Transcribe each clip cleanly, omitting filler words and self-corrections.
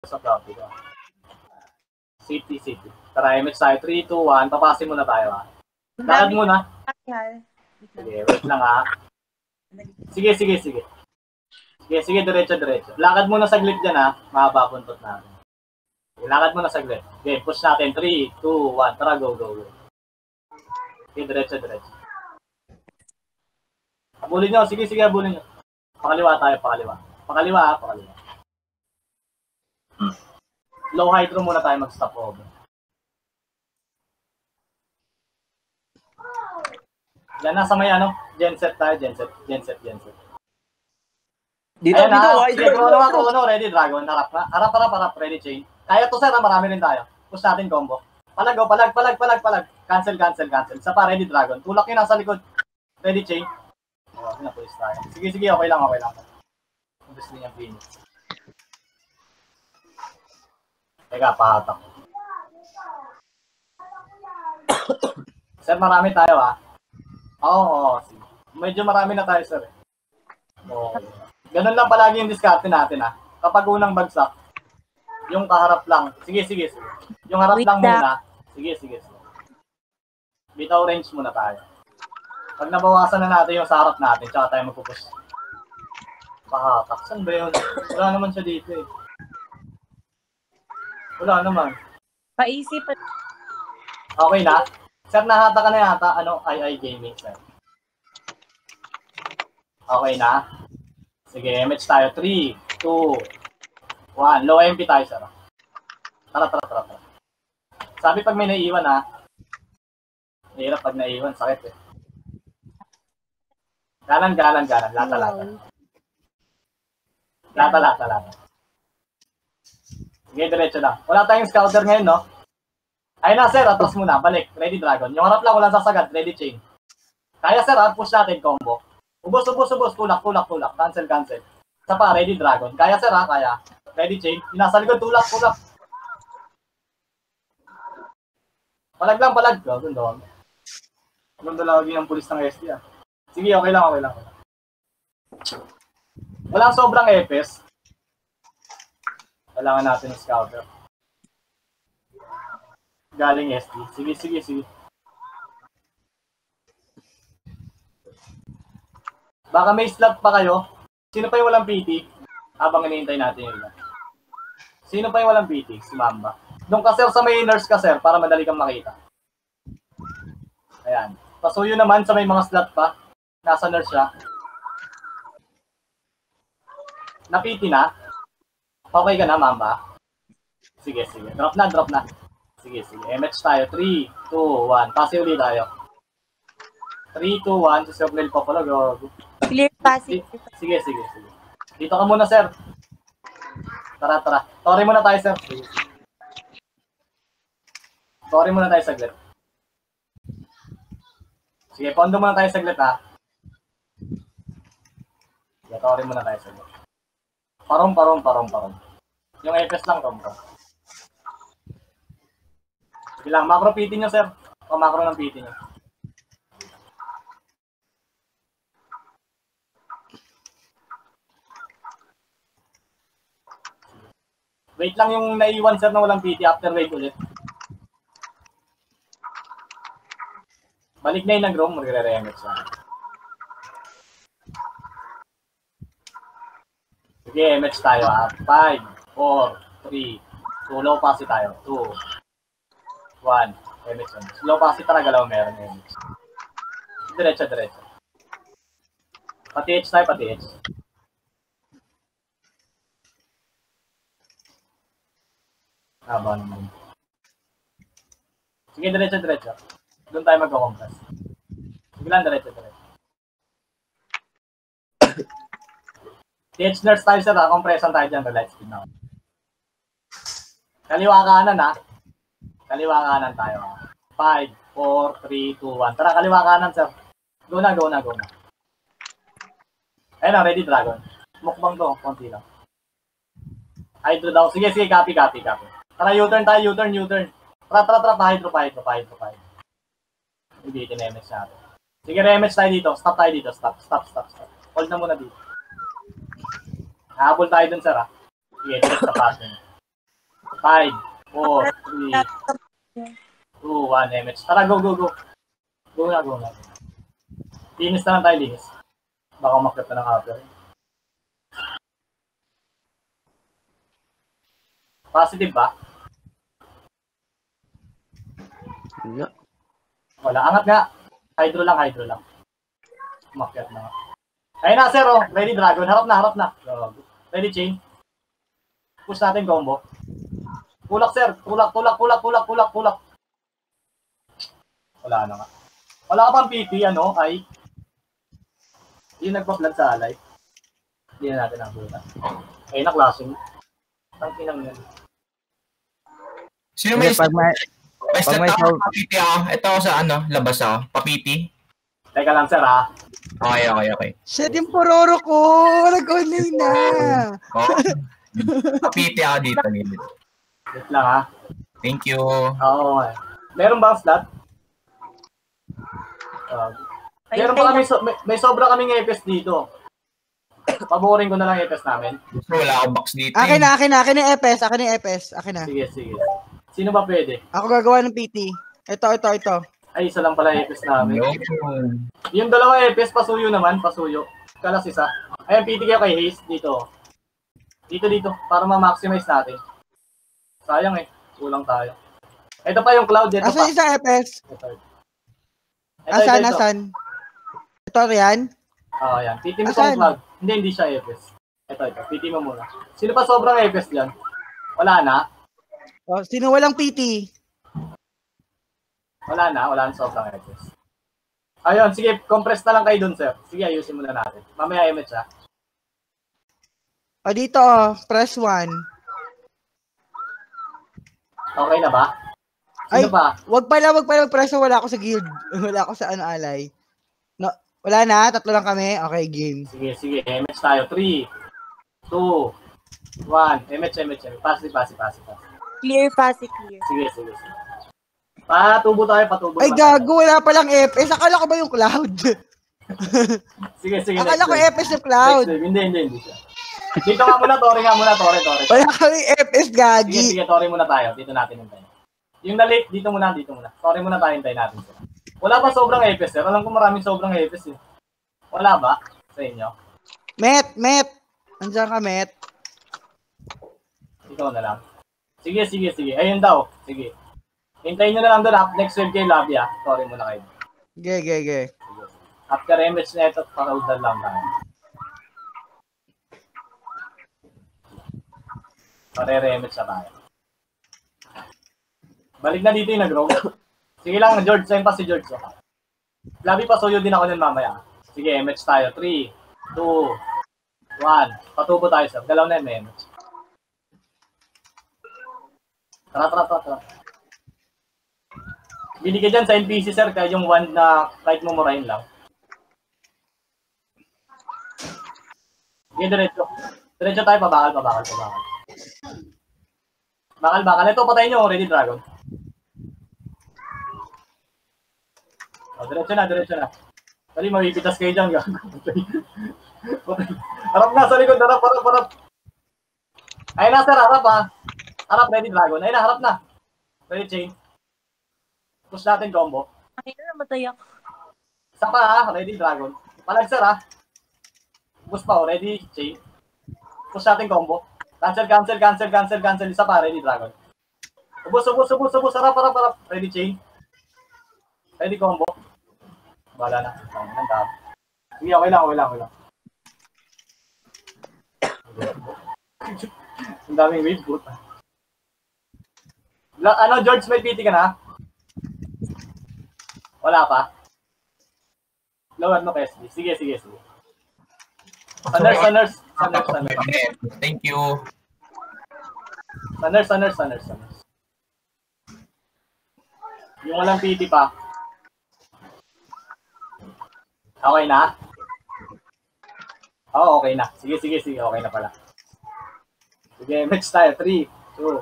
Sa copy ko. City. Tara, MX tayo. 3, 2, 1. Papasin muna tayo ha. Lakad muna. Sige, wait lang ha. Sige, diretso. Lakad muna saglit dyan ha. Mahaba puntot natin. Lakad muna saglit. Okay, push natin. 3, 2, 1. Tara, go. Okay, diretso. Abulin nyo. Sige, abulin nyo. Pakaliwa tayo, Pakaliwa. Low hydro muna tayo mag-stop over. Yan, nasa may genset tayo, genset. Dito. Chrono, ready, Dragon. Harap, ready, chain. Kaya to, sir, marami rin tayo. Push natin combo. Palag. Cancel. Isa pa, ready, Dragon. Tulak yun nasa likod. Ready, chain. Pinapulis tayo. Sige, okay lang. Gusto niya Phoenix. Teka, pahatak. Sir, marami tayo ha. Oo. Medyo marami na tayo, sir. Okay. Ganun lang palagi yung diskarte natin ha. Kapag unang bagsak, yung kaharap lang. Sige. Yung harap lang muna. Sige. Bitaw range muna tayo. Pag nabawasan na natin yung sa harap natin, tsaka tayo magpupush. Pahatak. Saan ba yun? Wala naman siya dito eh. Wala naman. Paisip. Okay na? Sir, nahata ka na yata. II Gaming, sir. Okay na? Sige, MH tayo. 3, 2, 1. Low MP tayo, sir. Tara. Sabi pag may naiiwan, ha? Hirap pag naiiwan. Sakit, eh. Galan. Lata. Sige, diretso lang. Wala tayong scouter ngayon, no? Ayun na, sir. Atras muna. Balik. Ready, Dragon. Yung harap lang, walang sasagad. Ready, chain. Kaya, sir, push natin combo. Ubos. Tulak. Cancel. Isa pa, ready, Dragon. Kaya, sir, kaya. Ready, chain. Nasa likod, tulak. Palag. Gagawin. Ganda lagi ng pulis ng SD, ah. Sige, okay lang. Walang sobrang epes. Kailangan natin ng scouter. Galing SD. Sige. Baka may slot pa kayo. Sino pa yung walang PT? Habang hinihintay natin yun. Sino pa yung walang PT? Si Mamba. Doon ka, sir, sa may nurse ka, sir, para madali kang makita. Ayan. Pasuyo naman sa may mga slot pa. Nasa nurse siya. Na-PT na? Okay ka na, Mamba? Sige. Drop na. Sige. MH tayo. 3, 2, 1. Pasi ulit tayo. 3, 2, 1. Si Sir Blel pa pala. Clear passing. Sige. Dito ka muna, sir. Tara. Sorry muna tayo, sir. Sorry muna tayo saglit. Sige, pondo muna tayo saglit, ha. Sige, sorry muna tayo saglit. Parong. Yung FS lang, Rom. Sige lang, macro PT nyo, sir. O macro ng PT nyo. Wait lang yung naiwan, sir, na walang PT after wave ulit. Balik na yung nag-roam, magre-remix siya. Sige, MH tayo ha. 5, 4, 3, 2, low passy tayo. 2, 1, MH. Low passy talaga lang meron MH. Diretso. Pati H tayo, pati H. Haba naman. Sige, diretso. Doon tayo magko-compress. Sige lang, diretso. TH nurse tayo, sir, compression tayo dyan, light speed na. Kaliwa kanan tayo. 5, 4, 3, 2, 1. Tara, kaliwa kanan, sir. Go na. Ayun na, ready, Dragon. Mukbang to, konti lang. Hydro daw. Sige, copy. Tara, U-turn tayo, U-turn. Tara, pa-hydro. Ibitin na MX natin. Sige, re-MX tayo dito. Stop tayo dito. Stop. Hold na muna dito. Habol tayo dun, sir, ha. Sige, direct sa passing. 5, 4, 3, 2, 1, MH. Tara, go, go, go. Go na, go na. Linis na lang tayo, linis. Baka umakyat na ng upper. Positive ba? Wala. Wala. Angat nga. Hydro lang, hydro lang. Umakyat na nga. Ayun na, sir, oh. Ready, dragon. Harap na, harap na. Ready, chain. Push natin combo. Tulak, sir. Tulak, tulak, tulak, tulak, tulak, tulak. Wala na nga. Wala ka pang PP, ano, ay. Yung nagpa-flood sa alay. Hindi na natin ang buta. Ayun na, klaseng. Ang kinang yan. Sino may Pag may, may pag may start ako, papiti ako. Ito ako sa ano, labas ako. Papiti. Teka lang, sir, ha. Okay, okay, okay. Shit, yung pororo ko! Nag-online na! Oh. Papiti ako dito. Gilid. Wait lang, ha. Thank you. Oo, nga. Meron ba ang slot? Meron pa kami, may sobra kaming EPS dito. Paborin ko na lang EPS namin. So, wala akong box dito. Akin na, akin na, akin na EPS, akin na EPS, akin na. Sige, sige. Sino ba pwede? Ako gagawa ng PT. Ito. Ay, isa lang pala EPS namin. Yun. Yung dalawa EPS, pasuyo naman, pasuyo. Kalas isa. Ayan, PT kayo kay Haze, dito. Dito, para ma-maximize natin. Sayang eh, kulang tayo. Ito pa yung cloud, ito Asan pa. isang EPS? Asan, asan? Ito, riyan? Oo, yan. PT mo Asan? yung cloud. Hindi siya EPS. Ito. PT mo muna. Sino pa sobrang EPS dyan? Wala na. Oh, sino walang PT? Wala na sobrang EPS. Ayun, sige, compress na lang kayo dun, sir. Sige, ayusin muna natin. Mamaya MH, ha? O, dito, press 1. Okay na ba? Ay, Sino pa? wag pala mag-press. Wala ako sa guild. Wala ako sa alay. No, wala na, 3 lang kami. Okay, game. Sige. MH tayo. 3, 2, 1. MH. Passive. Clear, fast, clear. Sige. Patubo tayo. Ay, naman gago, wala palang EPS. Akala ko ba yung cloud? tayo. Sige. Akala ko next EPS yung cloud. wave. Hindi siya. Dito nga muna, Tori. Wala kami EPS, gagi. Sige, Tori muna tayo. Dito natin hintayin. Yung na-late, dito muna. Tori muna tayo, hintayin natin sila. Wala ba sobrang EPS, sir? Alam ko maraming sobrang EPS, eh. Wala ba sa inyo? Met. Andiyan ka, Met. Ikaw na lang. Sige. Ayun daw. Sige. Hintayin nyo na lang doon. Next wave kayo, lobby, ha. Tori muna kayo. Ge. After MH na ito, pa-roadal lang tayo. Pare-remit sa tayo. Balik na dito yung nag-roam. Sige lang, George. Sa'yo pa si George. Labi pa, suyo din ako nun mamaya. Sige, MH tayo. 3, 2, 1. Patubo tayo, sir. Dalaw na yung MH. Tara. Bili ka dyan sa NPC, sir. Kaya yung one na kahit mumurahin lang. Sige, diretso. Diretso tayo, pabakal. Bakal. Ito, patayin nyo. Ready, dragon. O, diretso na. Dali, mapipitas kayo dyan. Harap na sa likod. Harap. Ayun na, sir. Harap, ha. Harap, ready, dragon. Ayun na, harap na. Ready, chain. Push natin combo. Ay, namatay ako. Isa pa, ha. Ready, dragon. Palag, sir, ha. Push pa, ready, chain. Push natin combo. Cancel. Isa pa, ready, dragon. Ubus. Harap. Ready, chain. Ready, combo. Wala na. Handa. Sige, okay lang. Ang daming wave, puta. Ano, George, may PT ka na? Wala pa? Lower mo, Kesli. Sige. Sa nurse. Thank you. Sa nurse. Yung walang PT pa. Okay na? Oo, okay na. Sige. Okay na pala. Sige, MH tayo. 3, 2,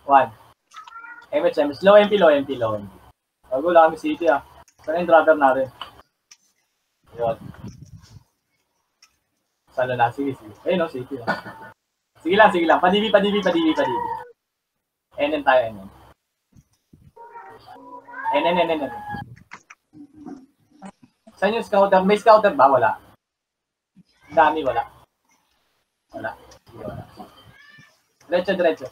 1. MH. Low MP. Bago lang kami city, ah. Saan yung driver natin? Yun. Salo na. Sige. Ayun, no, city, ah. Sige lang. Padibi. NN tayo, NN. NN. Saan yung scouter? May scouter ba? Wala. Dami, wala. Wala. Sige, wala. Diretso.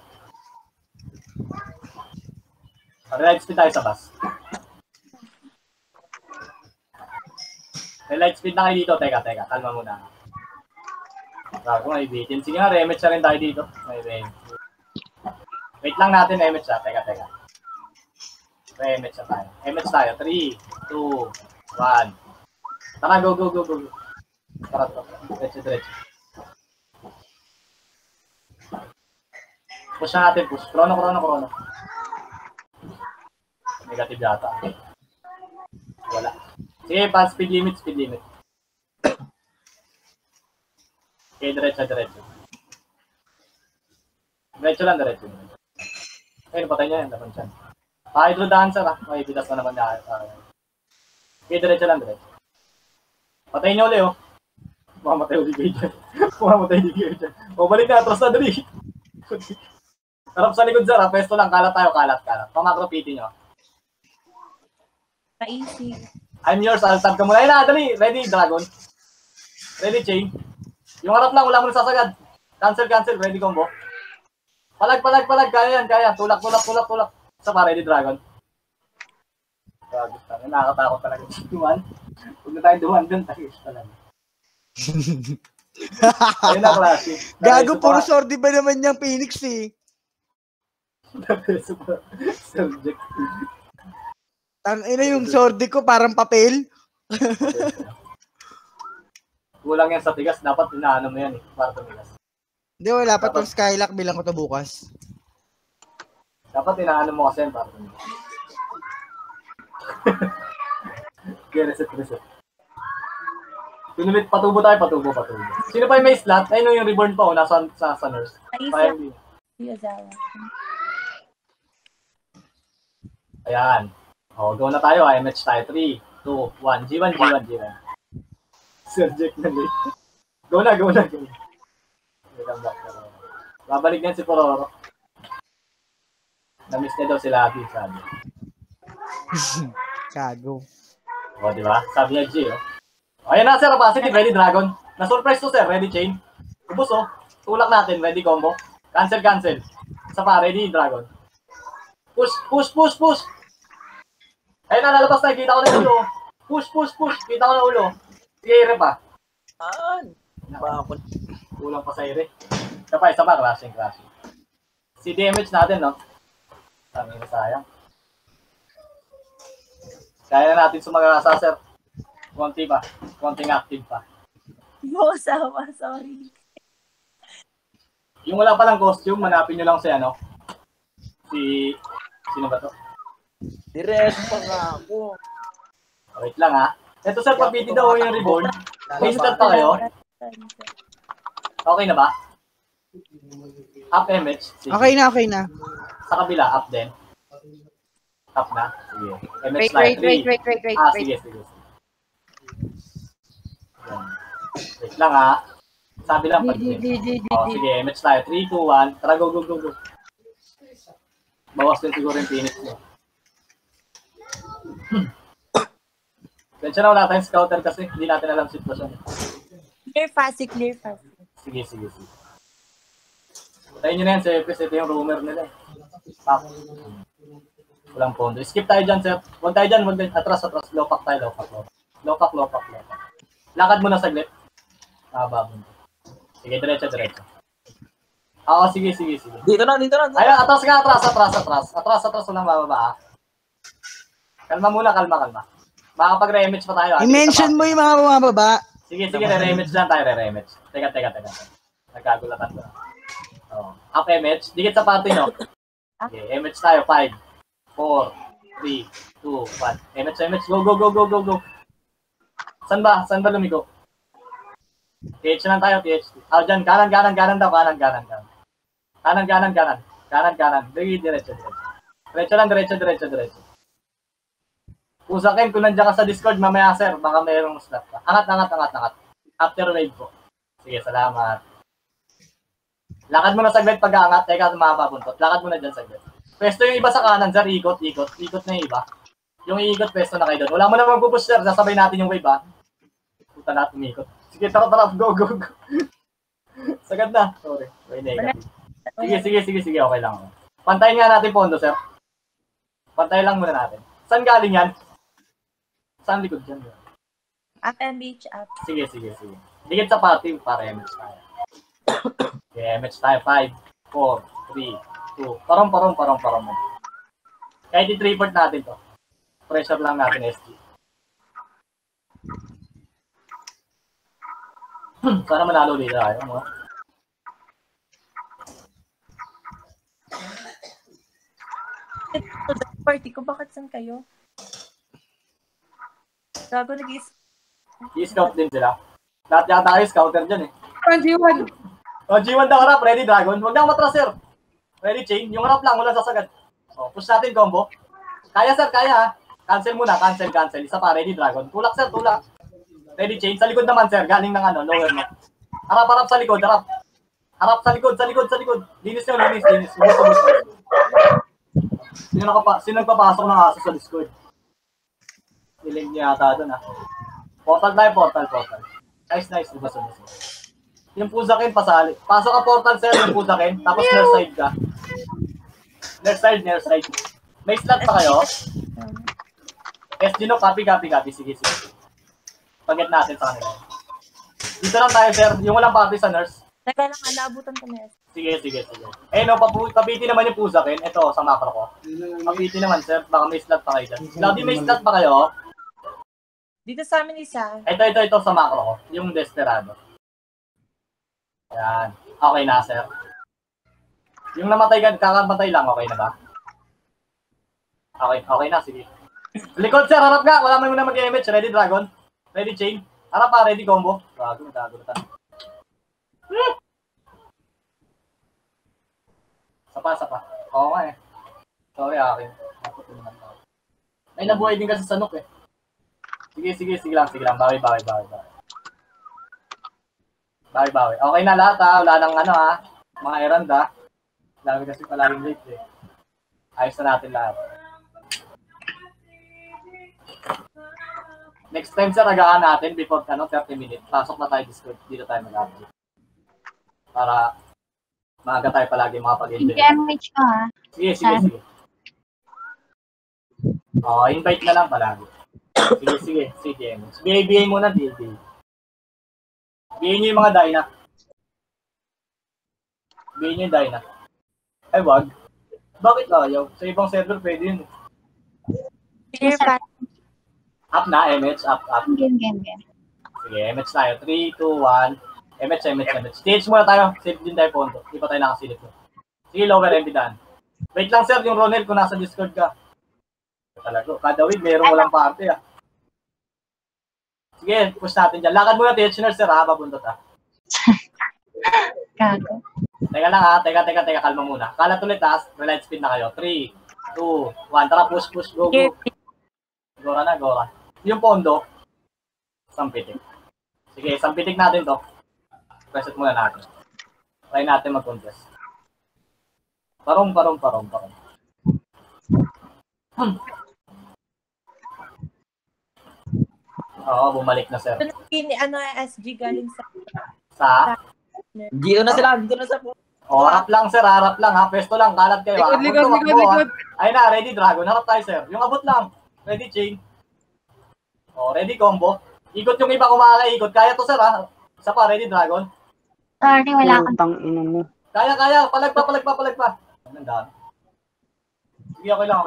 Light speed tayo sa bus. May light speed na kayo dito. Teka. Kalma muna. Bago may bitin. Sige nga, rematch na rin tayo dito. May rematch. Wait lang natin, rematch na. Teka. Rematch na tayo. Rematch tayo. 3, 2, 1. Tara, go. Tara. Diretso. Push na natin, push. Chrono. Negative yata. Wala. Sige, pa speed limit. Okay, diretso. Diretso lang. Ayun, patay niya yan. Dapan siya. Hydro dancer ah. May bitas na naman niya. Okay, diretso lang. Patay niyo ulit oh. Mamatay ulit kayo dyan. O, balik na. Atras na, dali. Harap sa likod, sir. Pwesto lang. Kalat tayo. Pamakro piti nyo. Pa-easy. I'm yours. I'll tab ka muna. Ayun na, dali. Ready, dragon. Ready, chain. Yung harap lang. Wala mo na sasagad. Cancel. Ready, combo. Palag. Kaya yan. Tulak. Isa pa, ready, dragon. Nakakatakot talaga. Duman. Huwag na tayo duman dun. Tayo talaga. Ayun na, klase. Gago, puro sword ba naman niyang Phoenix eh. Subject. Ina yung sword ko parang papel. Kulang yan sa tigas. Dapat inaano mo yan eh. Para tumigas. Hindi, wala pa tong Skylock. Bilang ko to bukas. Dapat inaano mo kasi yan para tumigas. Okay, reset. Pinulit, patubo tayo. Sino pa yung may slot? Ayun yung reborn pa, nasa sa nurse. Pa-easy. Azawa. Ayan. O, go na tayo. IMH tayo. 3, 2, 1. G1. Subject na late. Go na. Babalik yan si Pororo. Na-miss niya daw sila Abby, sabi. Gago. O, di ba? Sabi niya G, oh. Ayan na, sir. Positive. Ready, dragon. Na-surprise to, sir. Ready, chain. Ubus, oh. Tulak natin. Ready, combo. Cancel. Isa pa. Ready, dragon. Push. Ayun na, lalabas tayo. Kita ko na ulo. Push. Kita ko na ulo. Sige, ire pa. Kulang pa sa ire. Isa pa. Crashing. Si damage natin, no? Sabi na sayang. Kaya na natin sumagasa, sir. Konting active pa. Azawa, sorry. Yung wala palang costume, manapin nyo lang si ano. Sino ba to? Diretso pa nga ako. Wait lang ha. Ito sir, pag-piti daw yung reborn. May start pa kayo? Okay na ba? Up MH. Sige. Okay na. Sa kabila, up din. Up na. Sige. MH Wait. Sige. Yan. Wait lang ha. Sabi lang pag sige, MH tayo. 3, 2, 1. Tara, go. Bawas din siguro yung Phoenix niya. Kaya na wala tayong scouter kasi hindi natin alam sitwasyon. Clear fast. Sige. Tayo nyo na yan, sir. Ito yung rumor nila. Pak. Walang pondo. Skip tayo dyan, sir. Huwag tayo dyan. Atras. Low pack tayo. Low pack. Lakad mo na saglit. Bababon. Sige, diretso. Oo, sige. Dito na. Ayun, atras ka. Atras. Walang bababa. Kalma muna. Makakapag-remage pa tayo. I-mention mo yung mga bumababa. Sige, re-remage dyan tayo. Teka. Nagkagulatan ko na. Up MH. Dikit sa party, no? Okay, MH tayo. 5, 4, 3, 2, 1. MH. Go. Saan ba lumigo? TH lang tayo, TH. Dyan. Kanan daw. Kanan. Diretso. Diretso. Usakin kung nandiyan ka sa Discord, mamaya sir, baka mayroong slot ka. Angat. After wave po. Sige, salamat. Lakad mo na saglit pag-aangat. Teka, makapabuntot. Lakad mo na dyan saglit. Pwesto yung iba sa kanan, sir. Ikot na yung iba. Yung iikot, pwesto na kayo doon. Wala mo na magpupush, sir. Sasabay natin yung wave, ha? Puta natin umikot. Sige, tara. Go. Sagad na. Sorry. Way negative. Sige. Okay lang. Pantayin nga natin pondo, sir. Pantayin lang muna natin. Saan galing yan? Saan likod dyan? Up and beach up. Sige. Dikit sa party para MH tayo. Okay, MH tayo. 5, 4, 3, 2. Parang. Kahit i-3-port natin to. Pressure lang natin, SG. Sana manalo dito tayo. Mo. Party ko, bakit saan kayo? Gago, I-scout din sila. Lahat yata tayo scouter dyan eh. G1. G1 daw harap. Ready, Dragon. Huwag na matras, sir. Ready, chain. Yung harap lang. Wala sasagad. Push natin combo. Kaya, sir. Kaya, ha. Cancel muna. Cancel. Isa pa. Ready, Dragon. Tulak, sir. Tulak. Ready, chain. Sa likod naman, sir. Galing ng lower net. Harap sa likod. Harap sa likod. Linis nyo. Ubus. Sino nagpapasok ng aso sa Discord? Niling niya yata doon, ha. Portal. Nice. Ubus. Yung Puzakin, pasali. Pasok ka portal, sir. Yung Puzakin. Tapos near side ka. Near side. May slot pa kayo? SG no, copy. Sige. Pag-get natin sa kanila. Dito lang tayo, sir. Yung walang party sa nurse. Teka lang, naabutan ko na. Sige. No, kapiti naman yung Puzakin. Ito, sa macro ko. Kapiti naman, sir. Baka may slot pa kayo dyan. Lodi, may slot pa kayo? Dito sa amin isa. Ito sa macro ko. Yung Desperado. Yan. Okay na, sir. Yung namatay ka, kakamatay lang. Okay na ba? Okay na. Sige. Likod, sir. Harap ka. Wala man muna mag-MH. Ready, Dragon. Ready, Chain. Harap pa. Ready, combo. Gago na. Sapa. Oo nga eh. Sorry, akin. Ay, nabuhay din kasi sa Nook eh. Sige lang. Bawi. Okay na lahat, ha. Wala nang mga errand, ha. Dami kasi palaging late eh. Ayos na natin lahat. Next time, sir, agahan natin before 30 minutes. Pasok na tayo Discord. Dito tayo mag-update. Para maaga tayo palagi makapag-enjoy. MH ka, ha? Sige. Invite na lang palagi. Sige. BA muna, BA. BA nyo yung mga Dyna. BA nyo yung Dyna. Ay, wag. Bakit ayaw? Sa ibang server pwede yun. Up na, MH. Up. Game. Sige, MH tayo. 3, 2, 1. MH. Stage muna tayo. Save din tayo pondo. Hindi pa tayo nakasilip. Sige, lower MB daan. Wait lang, sir, yung Ronel kung nasa Discord ka. Talaga, kada week mayroong walang party, ha. Sige, push natin dyan. Lakad muna, TH-nurse, sir, ha? Babundot, ha? Gago. Teka lang, ha? Teka. Kalma muna. Kalat ulit, ha? Relight speed na kayo. 3, 2, 1. Tara, push. Go. Gora na. Yung pondo, sampitik. Sige, sampitik natin to. Preset muna natin. Try natin mag-contest. Parong. Oo, bumalik na, sir. SG galing sa... Dito na sila. Harap lang, sir. Harap lang, ha? Pesto lang. Kalat kayo, ha? Likod. Ayun na, ready, Dragon. Harap tayo, sir. Yung abot lang. Ready, Chain. Ready, combo. Ikot yung iba kumakala. Ikot. Kaya to, sir, ha? Isa pa, ready, Dragon. Sorry, wala ka. Putang ina mo. Kaya. Palagpa. Ang dami. Sige, okay lang.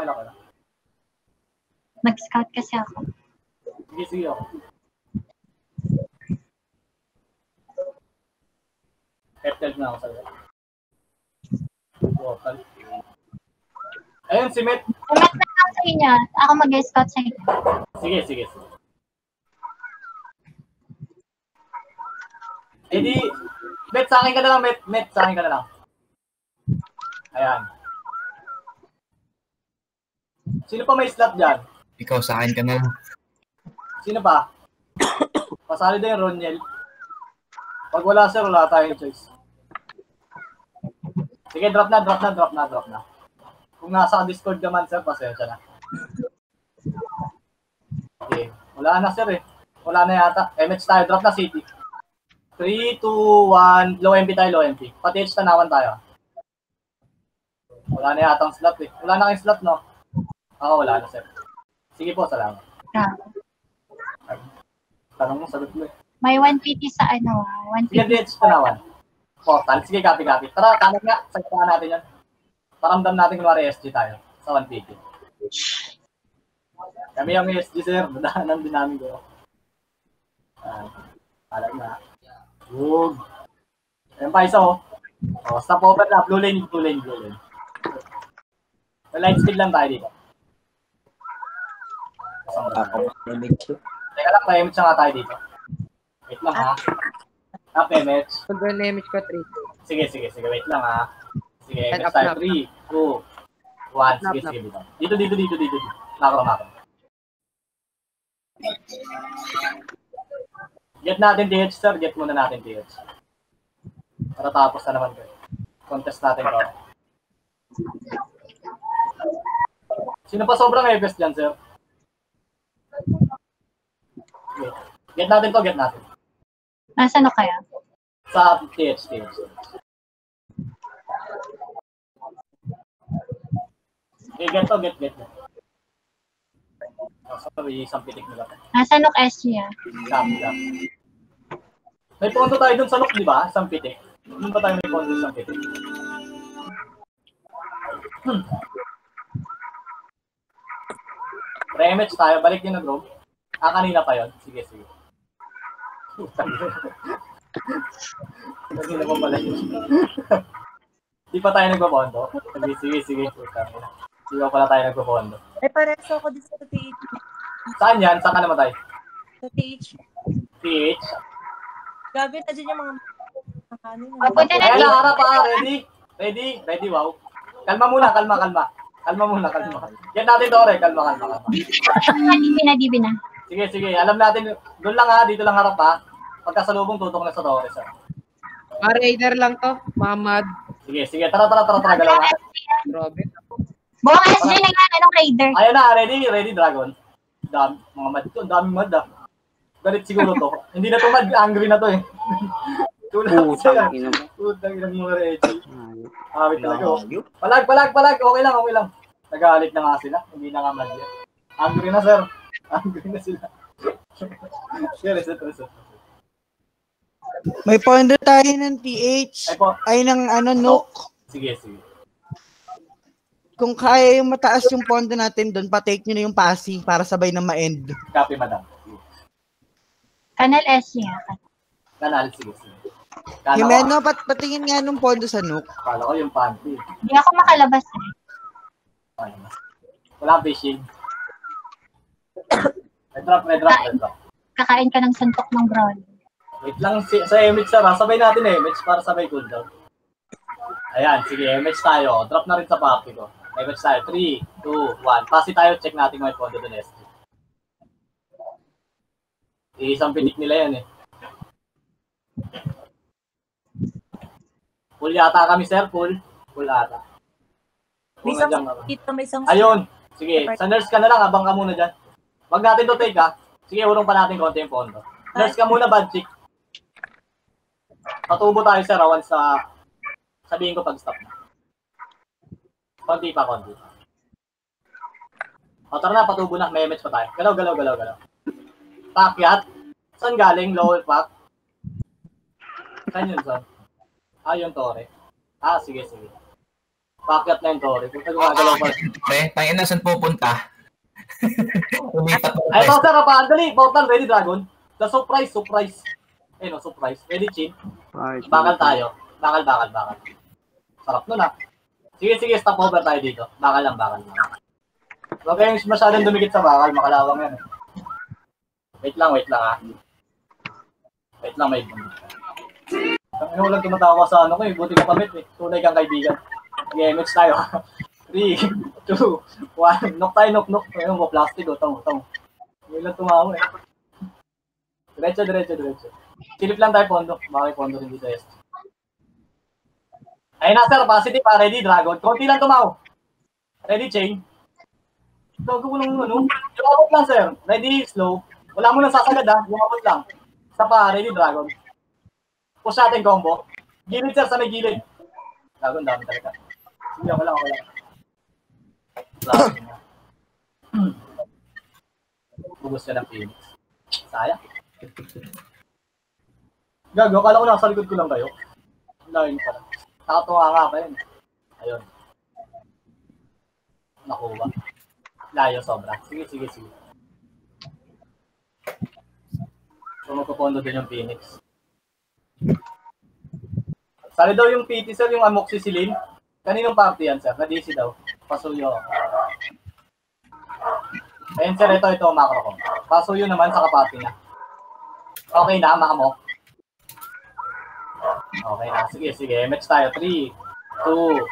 Nag-scout kasi ako. Sige, ako. F12 na ako sa'yo. Ayun, si Met. Umat na lang sa inyo. Ako mag-scout sa inyo. Sige. Eh di, Met, sa akin ka na lang, Met, sa akin ka na lang. Ayan. Sino pa may slot dyan? Ikaw sa akin ka na lang. Sino pa? Pasali din yung Roniel. Pag wala, sir, wala tayong choice. Sige, drop na. Kung nasa Discord naman, sir, pasensya na. Okay. Wala na, sir, eh. Wala na yata. MH tayo. Drop na city. 3, 2, 1. Low MP tayo, low MP. Pati H tanawan tayo. Wala na yata ang slot, eh. Wala na kayong slot, no? Oo, wala na, sir. Sige po, salamat. Tanong mo, sagot mo, eh. May 150 sa ano, 150. Sige, DH tanawan. Portal. Sige, copy. Tara, kanan nga. Sagtaan natin yan. Paramdam natin kunwari SG tayo sa 150. Kami yung SG, sir. Daanan din namin ko. Alam na. Good. Ayan pa isa, oh. Oh, stop over na. Blue lane. Light speed lang tayo dito. Teka lang, pa-image nga tayo dito. Wait lang, ha. Image. Pag-image ko 3. Sige. Wait lang, ha. Sige, image tayo. 3, 2, 1. Sige. Dito. Macro. Get natin TH, sir. Get muna natin TH. Para tapos na naman kayo. Contest natin to. Sino pa sobrang EPS dyan, sir? Okay. Get natin. Nasaan kaya? Sa TH. Okay, get. Sorry, isang pitik nila. Nasaan SG ah? Copy. May punto tayo dun sa look, di ba? Isang pitik. Doon ba tayo may punto sa isang pitik? Rematch tayo. Balik din na, bro. Kanina pa yun. Sige. Kanina pa pala yun. Di pa tayo nagbabondo? Sige. Di pa pala tayo nagbabondo. Ay, pareso ako dito sa TH. Saan yan? Saan ka namatay? Sa TH. TH? Gabi na dyan yung mga kanin. Papunta na Ayan dito. na, harap ha. Ready, wow. Kalma muna. Yan natin, Tore. Kalma. Dibi na. Sige. Alam natin. Doon lang ha. Dito lang harap ha. Pagkasalubong, tutok na sa Tore, sir. Raider lang to, Mamad. Sige. Tara. Galaw na. Grabe. Buong SG na nga, anong raider? Ayan na, ready, Dragon. Mga mad to, daming mad ah. Galit siguro to. Hindi na to mad, angry na to eh. Putang ina mo, Reggie. Awit talaga oh. Palag, okay lang. Nagalit na nga sila, hindi na nga mad yan. Angry na, sir. Angry na sila. Reset. May pondo tayo ng TH. Ay, ng Nook. Sige. Kung kaya yung mataas yung pondo natin doon, pa-take nyo na yung passing para sabay na ma-end. Copy, madam. Kanal SG ah. Kanal, sige. Jimeno, patingin nga nung pondo sa Nook. Kala ko yung panty. Hindi ako makalabas eh. Wala fishing. May drop. Kakain ka ng suntok ng brown. Wait lang, sa image sir, sabay natin image para sabay cooldown. Ayan, sige, image tayo. Drop na rin sa papi ko. Image tayo, 3, 2, 1. Pasi tayo, check natin kung may pondo doon SG. Isang pinik nila yan eh. Full yata kami, sir. Full ata. May isang Ayun. Sige, sa nurse ka na lang. Abang ka muna dyan. Wag natin to take ha. Sige, urong pa natin konti yung pondo. Nurse ka muna, bad chick. Patubo tayo, sir. Once sabihin ko pag stop na. Konti pa. O, tara na. Patubo na. May image pa tayo. Galaw. Pakyat. Saan galing? Lower pack. Saan yun, son? Yung Tore. Sige. Pakyat na yung Tore. Kung gumagalaw pa. Tayo na saan pupunta? Umitat mo. Ay, ito, sir. Dali. Portal. Ready, Dragon. The surprise. No, surprise. Ready, Chin. Bakal tayo. Bakal. Sarap nun, ha. Sige. Stop over tayo dito. Bakal lang. Huwag kayong masyadong dumikit sa bakal. Makalawang yan, eh. Wait lang, ha. Wait lang, may bumit. Kami walang tumatawa sa ko eh. Buti ka pamit eh. Tunay kang kaibigan. Okay, image tayo. 3, 2, 1. Knock tayo. Ayun mo, plastic o. Tamo. Hindi lang tumawa eh. Diretso. Silip lang tayo pondo. Baka may pondo rin dito eh. Ayun na sir, positive. Ready, Dragon. Konti lang tumaw. Ready, chain. Gago ko ng ano. Yung abot lang, sir. Ready, slow. Wala mo nang sasagad, ha. Yung abot lang. Isa pa, ready, dragon. Push natin combo. Gilid, sir, sa may gilid. Gago, ang dami talaga. Sige, ako lang, ako lang. Dragon na. Bugos ka ng Phoenix. Sayang. Gago, akala ko nasa likod ko lang kayo. Lain pa lang. Nakatunga nga pa yun. Ayun. Nakuha. Layo sobra. Sige, sige, sige. So, magpupondo din yung Phoenix. Sali daw yung PT, sir, yung amoxicillin. Kaninong party yan, sir? Na-DC daw. Pasuyo. Ayun, sir, ito, macro ko. Pasuyo naman sa kapati niya. Okay na, makamok. Okay na. Sige, sige. MH tayo. 3, 2,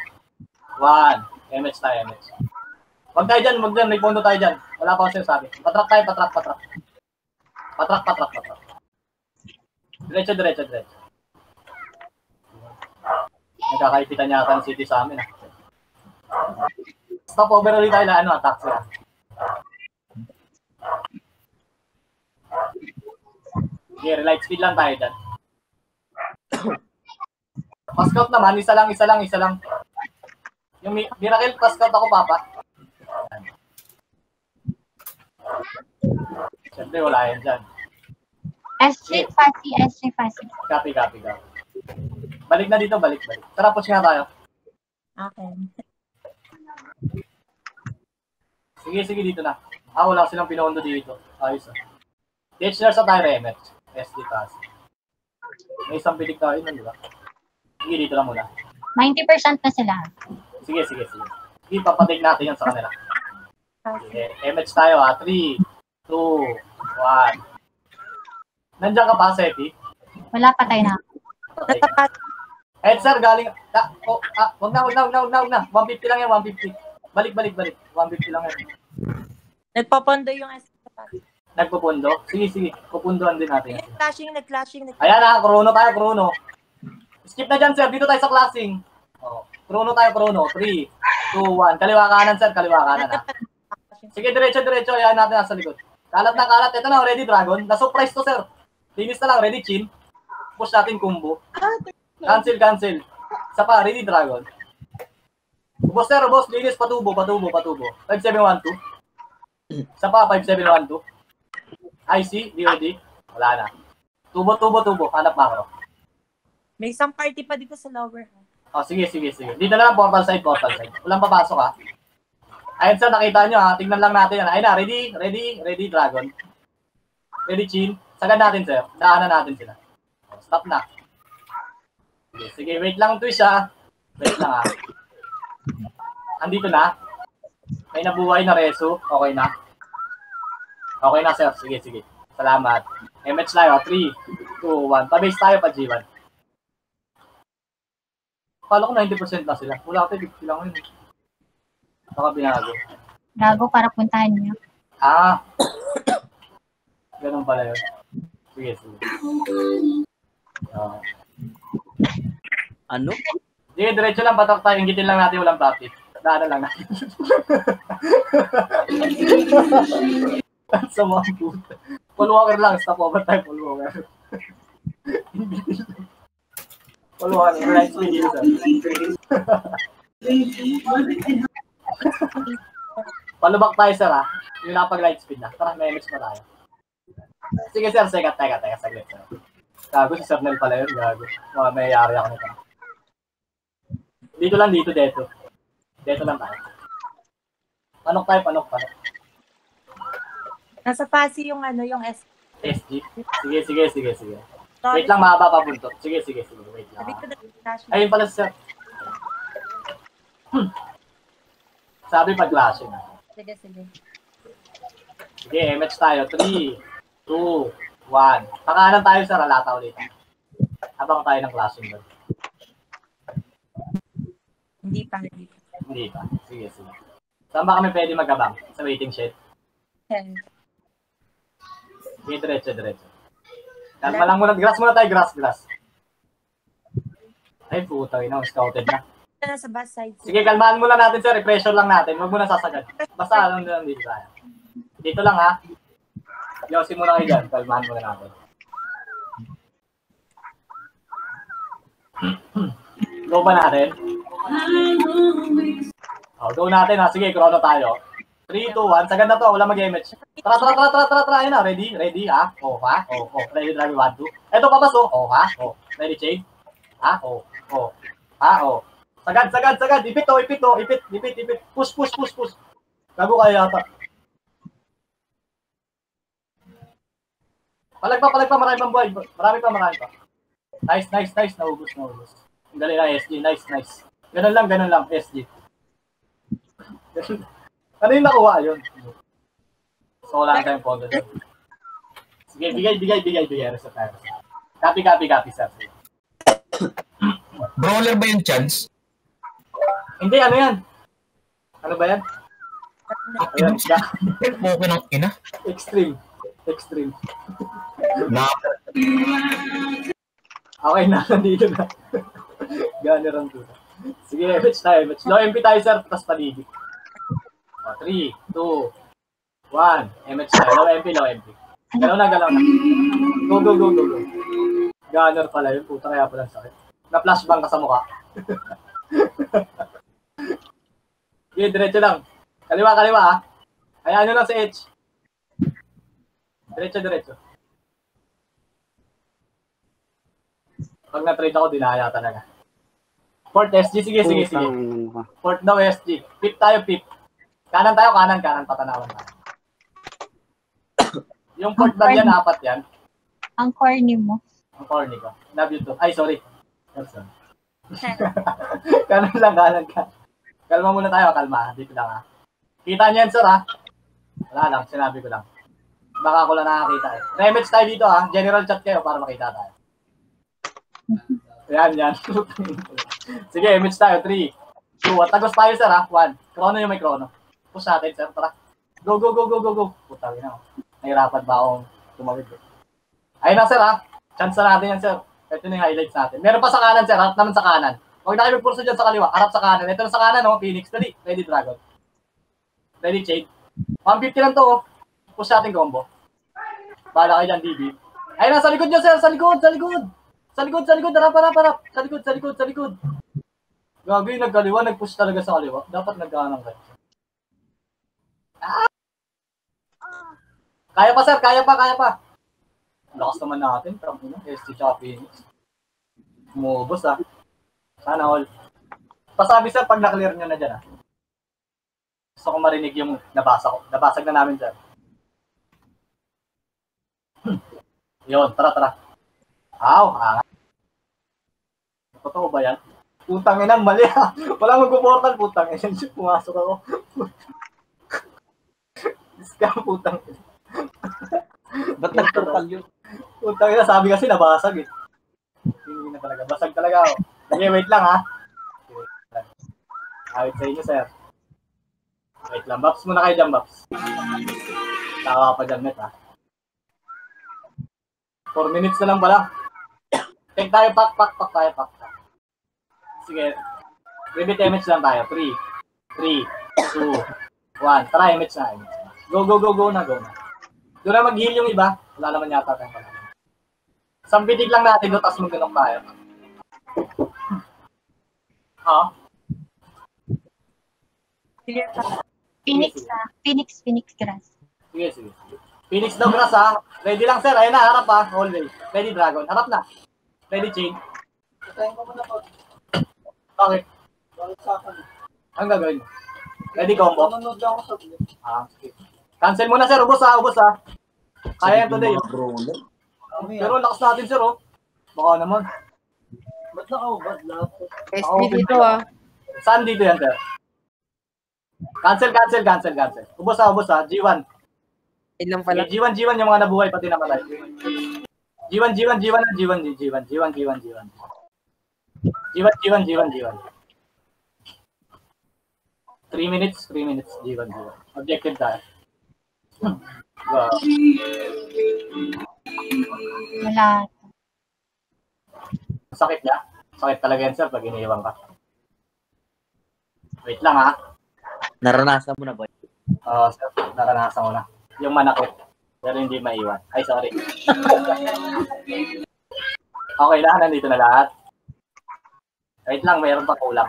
1. MH tayo, MH. Wag tayo dyan, wag dyan. May pondo tayo dyan. Wala pa ako sinasabi. Patrak tayo, patrak, patrak. Patrak, patrak, patrak. Diretso, diretso, diretso. Nagkakaipitan niya ata ng city sa amin. Stop over ulit tayo na ano, attack sila. Okay, relight speed lang tayo dyan. Pascout naman, isa lang, isa lang, isa lang. Yung Miracle, pascout ako, Papa. Siyempre, wala yan dyan. SG Fasi, SG Fasi. Copy, copy, copy. Balik na dito, balik, balik. Tara, push nga tayo. Okay. Sige, sige, dito na. Ah, wala silang pinondo dito. Ayos ah. TH nurse sa tayo, Remet. SD pass. May isang bilig tayo nun, di ba? Sige, dito lang muna. 90% na sila. Sige, sige, sige. Sige, papatig natin yan sa kanila. Sige, MH tayo ha. 3, 2, 1. Nandiyan ka pa, Seti? Wala patay na. Patay ka. Natapat. Eh, sir, galing... wag na, wag na, wag na, wag na, wag na. 150 lang yan, 150. Balik, balik, balik. 150 lang yan. Nagpapondo yung SG. Nagpupundo? Sige, sige. Pupundoan din natin. Nag-clashing, nag-clashing, Ayan ha, chrono tayo, chrono. Skip na dyan, sir. Dito tayo sa classing. Oh, chrono tayo, chrono. 3, 2, 1. Kaliwa kanan, sir. Kaliwa kanan ha. Sige, diretso, diretso. Ayan natin nasa likod. Kalat na kalat. Ito na, ready, dragon. Na-surprise to, sir. Linis na lang, ready, chin. Push natin combo. Cancel, cancel. Isa pa, ready, dragon. Boss, sir, boss. Linis, patubo, patubo, patubo. 5712. Isa pa, 5712. IC, DOD. Wala na. Tubo, tubo, tubo. Hanap macro. May isang party pa dito sa lower. Oh, sige, sige, sige. Dito na lang, portal side, portal side. Walang papasok, ha. Ayun, sir, nakita nyo, ha. Tingnan lang natin, ha. Ayun na, ready, ready, ready, dragon. Ready, chin. Sagad natin, sir. Daanan natin sila. Oh, stop na. Sige, sige, wait lang, twist, ha. Wait lang, ha. Andito na. May nabuhay na reso. Okay na. Okay na, sir. Sige, sige. Salamat. MH tayo. 3, 2, 1. Pabase tayo pa, G1. Kala ko 90% na sila. Wala ko 50 lang yun. Baka binago. Gago para puntahan niyo. Ah. Ganun pala yun. Sige, sige. Ano? Sige, diretso lang. Patak tayo. Ingitin lang natin. Walang plastic. Daanan lang natin. Sa mga puta. Full walker lang. Stop over time. Full walker. Full walker. Right swing yun, sir. Palubak tayo, sir, ha? Yung napag-light speed na. Tara, may MX na tayo. Sige, sir. Teka. Saglit, sir. Gago, si Sir Nel pala yun. Gago. May yari ako nito. Dito lang, dito. Dito lang tayo. Panok tayo, panok. Nasa Fasi yung ano, yung SG. SG? Sige. Wait lang, mahaba pa buntot. Sige. Wait lang. Sabi ko na clashing. Ayun pala, sir. Sabi pag-clashing. Sige. Sige, MH tayo. 3, 2, 1. Pakanan tayo, sir. Alata ulit. Habang tayo ng clashing doon. Hindi pa. Hindi pa. Sige. Saan ba kami pwede magabang? Sa waiting shed? Sige, diretso. Kalma lang muna. Grass muna tayo. Grass. Ay, puta. Scouted na. Na sa bus side. Sige, kalmahan muna natin, sir. I-pressure lang natin. Huwag mo na sasagad. Basta alam nyo lang dito tayo. Dito lang, ha? Yosin muna kayo dyan. Kalmahan muna natin. Go ba natin? Go natin, ha? Sige, chrono tayo. 3, 2, 1. Sagad na to. Wala mag-image. Tara. Ayun na. Ready, ha? Ha? Ready, drive, 1, 2. Eto, papas, ha? Ready, change. Ha? Ha? Sagad. Ipit. Push. Gago kayo yata. Palag pa. Marami pang buhay. Marami pa. Nice. Naubos. Ang galing na, SG. Nice. Ganun lang, SG. Ano yung nakuha yun? So, wala tayong pondo dun. Sige, bigay. Reset tayo. Copy, sir. Brawler ba yung chance? Hindi, ano yan? Ano ba yan? Ayan, Okay ng ina. extreme. Na, Okay na, nandito na. Gano'n lang dito. Sige, match tayo. Low MP tayo, sir. Tapos paligid. 3, 2, 1. MH tayo. Low MP. Galaw na. Go. Gunner pala yun. Puta, kaya pala sakit. Na-flashbang ka sa mukha. Okay, diretso lang. Kaliwa, ha. Hayaan nyo lang sa edge. Diretso. Pag na-trade ako, dinaya talaga. Port SG, sige. Port daw SG. Pip tayo. Kanan tayo, kanan. Patanawan tayo. Yung port daw yan, 4 yan. Ang corny mo. Ang corny ko. Love you too. Ay, sorry. Kanan lang. Kalma muna tayo, kalma. Dito lang, ha. Kita niyo yan, sir, ha. Wala lang, sinabi ko lang. Baka ko lang nakakita, eh. Remage tayo dito, ha. General chat kayo para makita tayo. Yan. Sige, image tayo. 3, 2, 1. Tagos tayo, sir, ha. 1. Chrono yung may chrono. Push natin, sir. Tara. Go. Putang ina. Nahirapan ba akong tumawid, eh. Ayun na, sir, ha. Chance na natin yan, sir. Ito na yung highlights natin. Meron pa sa kanan, sir. Harap naman sa kanan. Huwag na kayo magpurso dyan sa kaliwa. Harap sa kanan. Ito na sa kanan, oh. Phoenix. Ready, Dragon. Ready, Shade. 150 lang to, oh. Push natin combo. Bahala kayo dyan, DB. Ayun na, sa likod nyo, sir. Sa likod. Harap. Sa likod. Gagi, nagkaliwa. Nag-push talaga sa kaliwa. Dapat nagkaanang kayo. Kaya pa, sir. Kaya pa. Lakas naman natin. ST tsaka Phoenix. Umubos, ha. Sana all. Pasabi, sir, pag na-clear nyo na dyan, ha. Gusto ko marinig yung nabasa ko. Nabasag na namin, sir. Yun, tara. Angat. Totoo ba yan? Putang ina, mali, ha. Walang mag-portal, putang ina. Pumasok ako. Scam, putang ina. Ba't nag-portal yun? Putang ina, sabi kasi nabasag, eh. Hindi na talaga. Basag talaga, oh. Sige, wait lang, ha. Awit sa inyo, sir. Wait lang. Baps muna kayo dyan, Baps. Tawa pa dyan, Met, ha. 4 minutes na lang pala. Take tayo, pak. Sige. Repeat image lang tayo. 3, 2, 1. Tara, image na. Go na. Doon na mag-heal yung iba. Wala naman yata tayo. Sambitig lang natin doon, tapos mag-ganong tayo. Ha? Sige. Phoenix grass. Sige. Phoenix daw grass, ha. Ready lang, sir. Ayun na, harap, ha. Always. Ready, Dragon. Harap na. Ready, Chain. Okay. Ang gagawin mo? Ready, combo? Sige. Cancel muna, sir. Ubus, ha. Kaya yan today, oh. Pero lakas natin, sir, oh. Baka naman. Ba't naka-ubad lahat? SG dito, ha. Saan dito yan, sir? Cancel. Ubus, ha. G1. Ilang pala. G1 yung mga nabuhay pati namatay. G1. 3 minutes, G1. Objective tayo. Wow. Wala. Sakit niya? Sakit talaga yan, sir, pag iniiwan ka. Wait lang ha. Naranasan mo na ba? Oo, sir. Naranasan ko na. Yung manakit. Pero hindi maiwan. Ay, sorry. Okay na, nandito na lahat. Wait lang, mayroon pa kulang.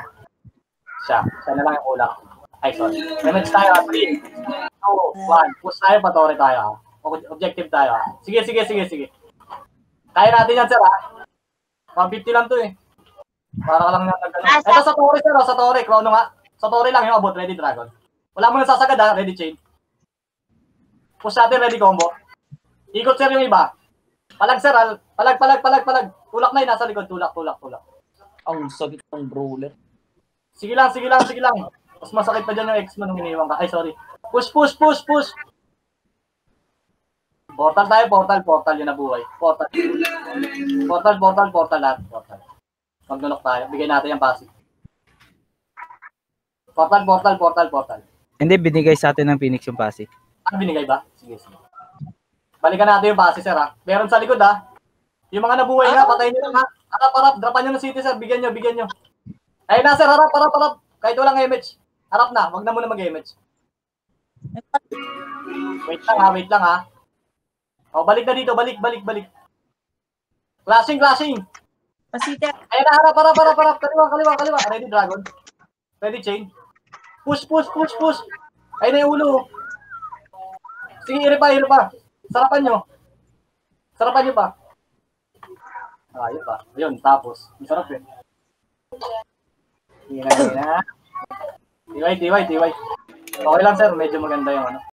Siya na lang yung kulang. Ay, sorry. Damage tayo, 3, 2, 1. Push tayo, patore tayo. Objective tayo. Sige. Kaya natin yan, sir, ha? 150 lang to, eh. Para ka lang nagagano. Ito sa Torre, sir, sa Torre. Chrono nga. Sa Torre lang yung abot. Ready Dragon. Wala mo nang sasagad, ha? Ready Chain. Push natin, ready combo. Ikot, sir, yung iba. Palag, sir, ha? Palag. Tulak na yun, nasa likod. Tulak. Ang sakit ng brawler. Sige lang. Mas masakit pa dyan yung X mo nung iniwan ka. Ay, sorry. Push. Portal tayo, portal yun na buhay. Portal lahat. Magnunok tayo. Bigay natin yung passive. Portal. Hindi, binigay sa atin ng Phoenix yung pasi. Ano binigay ba? Sige. Balikan natin yung passive, sir, ha? Meron sa likod, ha? Yung mga nabuhay nga, patayin nyo lang, ha? Harap. Drapan nyo ng city, sir. Bigyan nyo. Ayun na, sir. Harap. Kahit walang image. Harap na. Wag na muna mag-image. Wait lang, ha? O, balik na dito. Balik. Clashing. Pasite. Ayun na, harap. Kaliwa. Ready, Dragon. Ready, Chain. Push. Ayun na yung ulo. Sige, iri pa. Sarapan nyo pa. Yun pa. Ayun, tapos. Masarap, eh. Tingnan na. TY. Okay lang, sir. Medyo maganda yung ano.